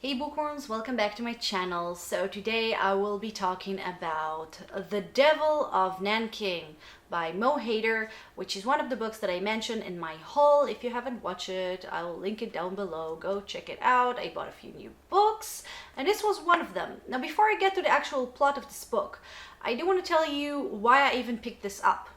Hey bookworms, welcome back to my channel. So today I will be talking about The Devil of Nanking by Mo Hader, which is one of the books that I mentioned in my haul. If you haven't watched it, I will link it down below. Go check it out. I bought a few new books and this was one of them. Now before I get to the actual plot of this book, I do want to tell you why I even picked this up.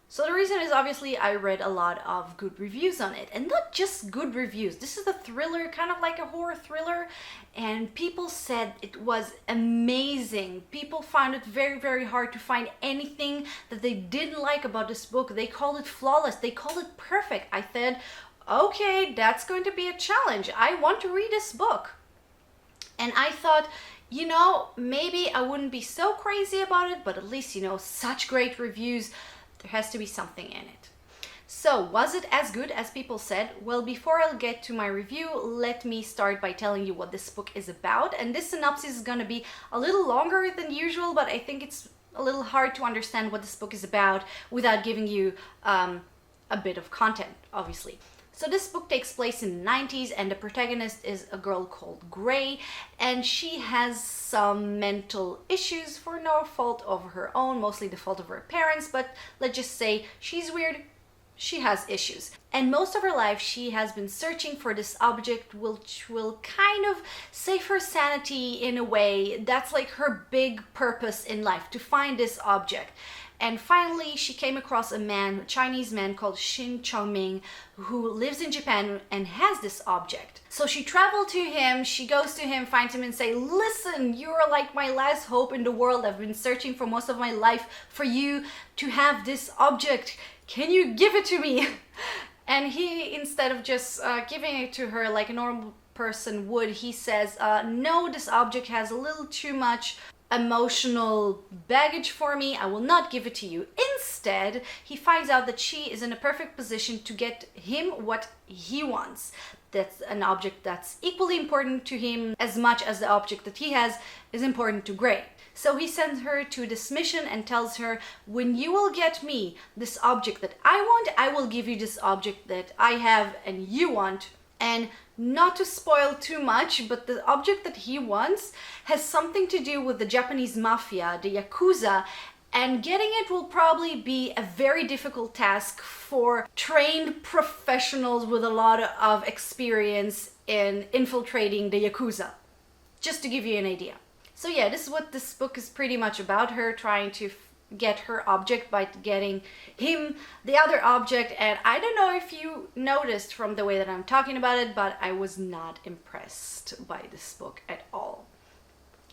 So the reason is obviously I read a lot of good reviews on it, and not just good reviews. This is a thriller, kind of like a horror thriller, and people said it was amazing. People found it very, very hard to find anything that they didn't like about this book. They called it flawless. They called it perfect. I said, okay, that's going to be a challenge. I want to read this book. And I thought, you know, maybe I wouldn't be so crazy about it, but at least, you know, such great reviews. There has to be something in it. So, was it as good as people said? Well, before I'll get to my review, let me start by telling you what this book is about. And this synopsis is going to be a little longer than usual, but I think it's a little hard to understand what this book is about without giving you a bit of content, obviously. So this book takes place in the 90s and the protagonist is a girl called Gray, and she has some mental issues for no fault of her own, mostly the fault of her parents, but let's just say she's weird, she has issues. And most of her life she has been searching for this object which will kind of save her sanity in a way. That's like her big purpose in life, to find this object. And finally, she came across a man, a Chinese man called Shin Chongming, who lives in Japan and has this object. So she traveled to him, she goes to him, finds him and say, listen, you're like my last hope in the world. I've been searching for most of my life for you to have this object. Can you give it to me? And he, instead of just giving it to her like a normal person would, he says, no, this object has a little too much emotional baggage for me. I will not give it to you. Instead, he finds out that she is in a perfect position to get him what he wants. That's an object that's equally important to him as much as the object that he has is important to Gray. So he sends her to this mission and tells her, when you will get me this object that I want, I will give you this object that I have and you want. And not to spoil too much, but the object that he wants has something to do with the Japanese Mafia, the Yakuza, and getting it will probably be a very difficult task for trained professionals with a lot of experience in infiltrating the Yakuza. Just to give you an idea. So yeah, this is what this book is pretty much about, her trying to get her object by getting him the other object. And I don't know if you noticed from the way that I'm talking about it, but I was not impressed by this book at all.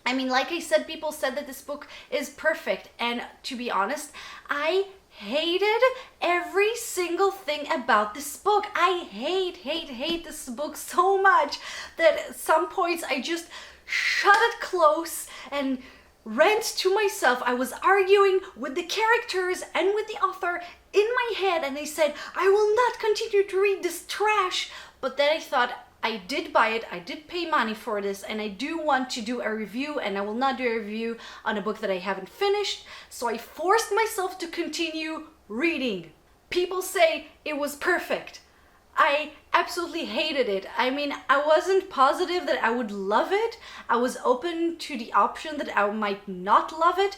I mean, like I said, people said that this book is perfect, and to be honest, I hated every single thing about this book. I hate this book so much that at some points I just shut it close and rant to myself. I was arguing with the characters and with the author in my head, and I said, I will not continue to read this trash. But then I thought, I did buy it, I did pay money for this, and I do want to do a review, and I will not do a review on a book that I haven't finished. So I forced myself to continue reading. People say it was perfect. I absolutely hated it. I mean, I wasn't positive that I would love it. I was open to the option that I might not love it,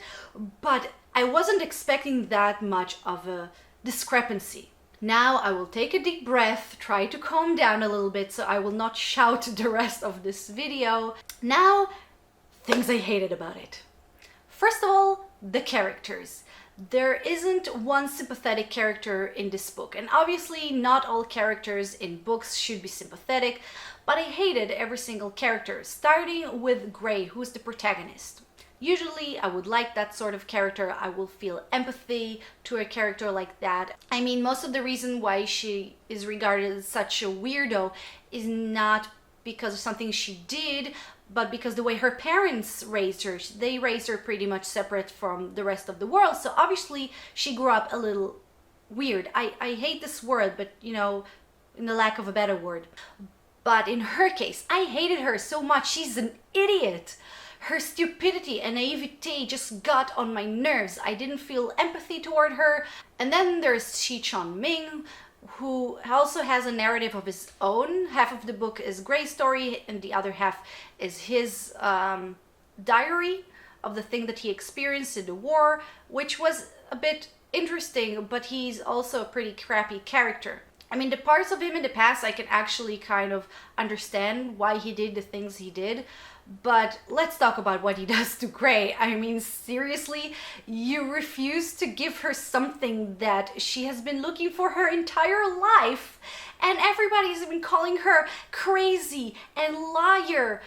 but I wasn't expecting that much of a discrepancy. Now I will take a deep breath, try to calm down a little bit so I will not shout the rest of this video. Now, things I hated about it. First of all, the characters. There isn't one sympathetic character in this book, and obviously not all characters in books should be sympathetic, but I hated every single character, starting with Gray, who's the protagonist. Usually I would like that sort of character. I will feel empathy to a character like that. I mean, most of the reason why she is regarded as such a weirdo is not because of something she did, but because the way her parents raised her. They raised her pretty much separate from the rest of the world, so obviously she grew up a little weird. I hate this word, but you know, in the lack of a better word. But in her case, I hated her so much. She's an idiot. Her stupidity and naivete just got on my nerves. I didn't feel empathy toward her. And then there's Shi Chong Ming, who also has a narrative of his own. Half of the book is Gray's story, and the other half is his diary of the thing that he experienced in the war, which was a bit interesting, but he's also a pretty crappy character. I mean, the parts of him in the past I can actually kind of understand why he did the things he did, but let's talk about what he does to Gray. I mean, seriously, you refuse to give her something that she has been looking for her entire life, and everybody's been calling her crazy and liar,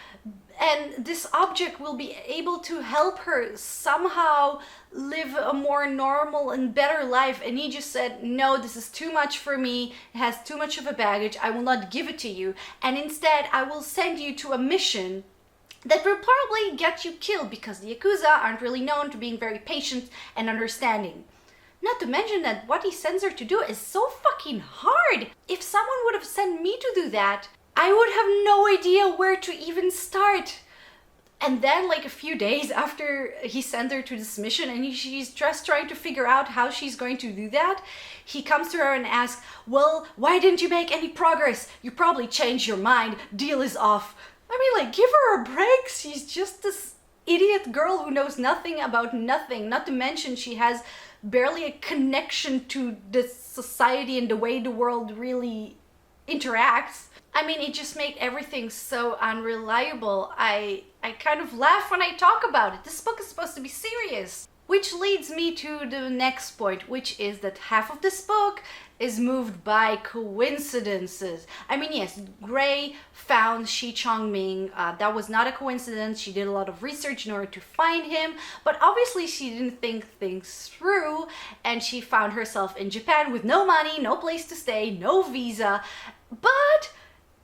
and this object will be able to help her somehow live a more normal and better life, and he just said, no, this is too much for me, it has too much of a baggage, I will not give it to you, and instead I will send you to a mission that will probably get you killed, because the Yakuza aren't really known to being very patient and understanding. Not to mention that what he sends her to do is so fucking hard. If someone would have sent me to do that, I would have no idea where to even start. And then, like a few days after he sent her to this mission and she's just trying to figure out how she's going to do that, he comes to her and asks, well, why didn't you make any progress? You probably changed your mind. Deal is off. I mean, like, give her a break. She's just this idiot girl who knows nothing about nothing. Not to mention she has barely a connection to the society and the way the world really interacts. I mean, it just made everything so unreliable. I kind of laugh when I talk about it. This book is supposed to be serious. Which leads me to the next point, which is that half of this book is moved by coincidences. I mean, yes, Gray found Shi Chongming. That was not a coincidence. She did a lot of research in order to find him, but obviously she didn't think things through, and she found herself in Japan with no money, no place to stay, no visa. But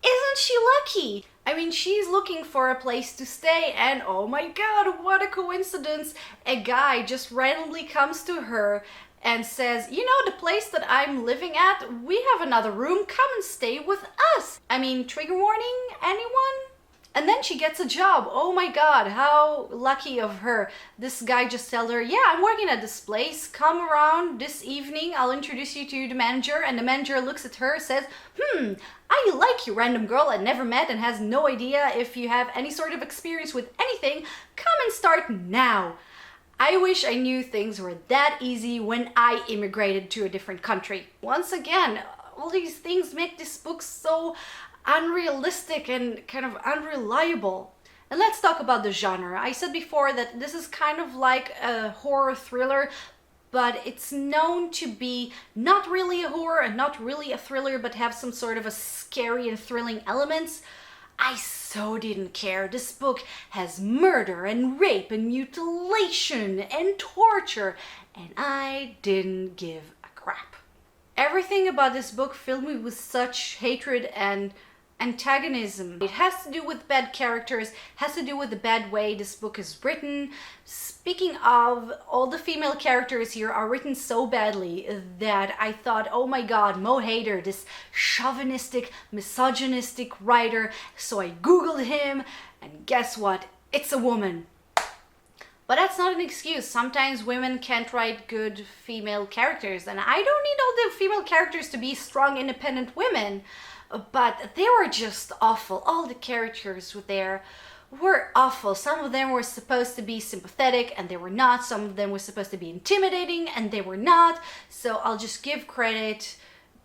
isn't she lucky? I mean, she's looking for a place to stay, and oh my god, what a coincidence. A guy just randomly comes to her and says, you know, the place that I'm living at, we have another room, come and stay with us. I mean, trigger warning, anyone? And then she gets a job. Oh my god, how lucky of her. This guy just tells her, yeah, I'm working at this place, come around this evening, I'll introduce you to the manager. And the manager looks at her, says, I like you, random girl I never met and has no idea if you have any sort of experience with anything, come and start now. I wish I knew things were that easy when I immigrated to a different country. Once again, all these things make this book so unrealistic and kind of unreliable. And let's talk about the genre. I said before that this is kind of like a horror thriller, but it's known to be not really a horror and not really a thriller, but have some sort of a scary and thrilling elements. I so didn't care. This book has murder and rape and mutilation and torture, and I didn't give a crap. Everything about this book filled me with such hatred and antagonism. It has to do with bad characters, has to do with the bad way this book is written. Speaking of, all the female characters here are written so badly that I thought, oh my god, Mo Hader, this chauvinistic, misogynistic writer. So I googled him, and guess what? It's a woman. But that's not an excuse. Sometimes women can't write good female characters, and I don't need all the female characters to be strong, independent women. But they were just awful. All the characters there were awful. Some of them were supposed to be sympathetic and they were not. Some of them were supposed to be intimidating and they were not. So I'll just give credit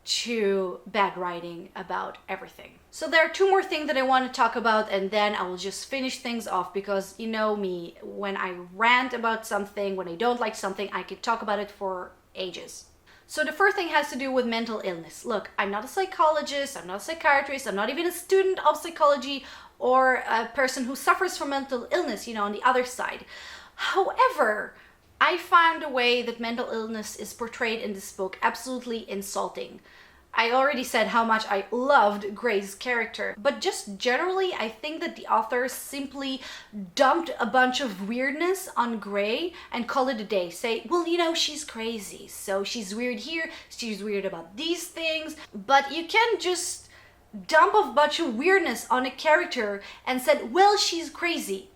to bad writing about everything. So there are two more things that I want to talk about, and then I will just finish things off, because you know me, when I rant about something, when I don't like something, I could talk about it for ages. So the first thing has to do with mental illness. Look, I'm not a psychologist, I'm not a psychiatrist, I'm not even a student of psychology or a person who suffers from mental illness, you know, on the other side. However, I found a way that mental illness is portrayed in this book absolutely insulting. I already said how much I loved Gray's character, but just generally I think that the author simply dumped a bunch of weirdness on Gray and called it a day. Say, well, you know, she's crazy, so she's weird here, she's weird about these things, but you can't just dump a bunch of weirdness on a character and said, well, she's crazy.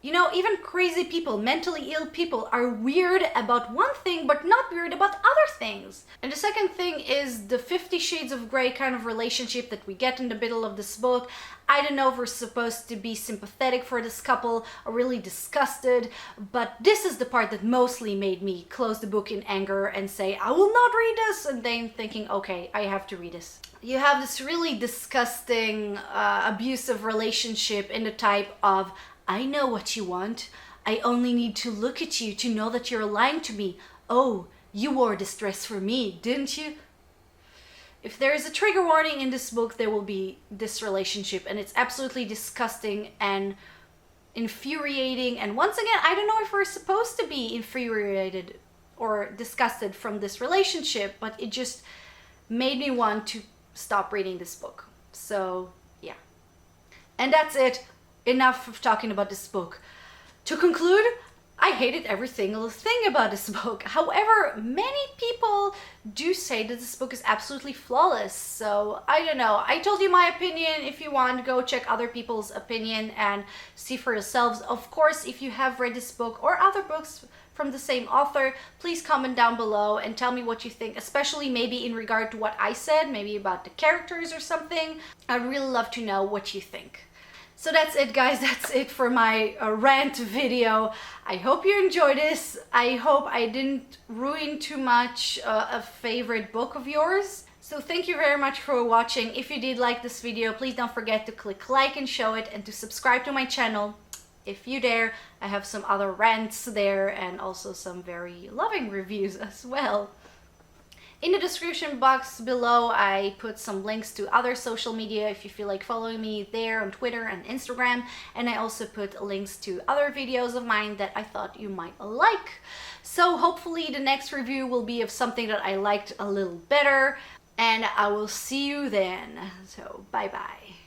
You know, even crazy people, mentally ill people, are weird about one thing but not weird about other things. And the second thing is the 50 Shades of Grey kind of relationship that we get in the middle of this book. I don't know if we're supposed to be sympathetic for this couple or really disgusted, but this is the part that mostly made me close the book in anger and say, I will not read this, and then thinking, okay, I have to read this. You have this really disgusting, abusive relationship in the type of, I know what you want. I only need to look at you to know that you're lying to me. Oh, you wore this dress for me, didn't you? If there is a trigger warning in this book, there will be this relationship, and it's absolutely disgusting and infuriating. And once again, I don't know if we're supposed to be infuriated or disgusted from this relationship, but it just made me want to stop reading this book. So, yeah. And that's it. Enough of talking about this book. To conclude, I hated every single thing about this book. However, many people do say that this book is absolutely flawless. So, I don't know. I told you my opinion. If you want, go check other people's opinion and see for yourselves. Of course, if you have read this book or other books from the same author, please comment down below and tell me what you think, especially maybe in regard to what I said, maybe about the characters or something. I'd really love to know what you think. So that's it, guys. That's it for my rant video. I hope you enjoyed this. I hope I didn't ruin too much a favorite book of yours. So thank you very much for watching. If you did like this video, please don't forget to click like and show it, and to subscribe to my channel. If you dare, I have some other rants there and also some very loving reviews as well. In the description box below, I put some links to other social media if you feel like following me there on Twitter and Instagram. And I also put links to other videos of mine that I thought you might like. So hopefully the next review will be of something that I liked a little better. And I will see you then. So bye bye.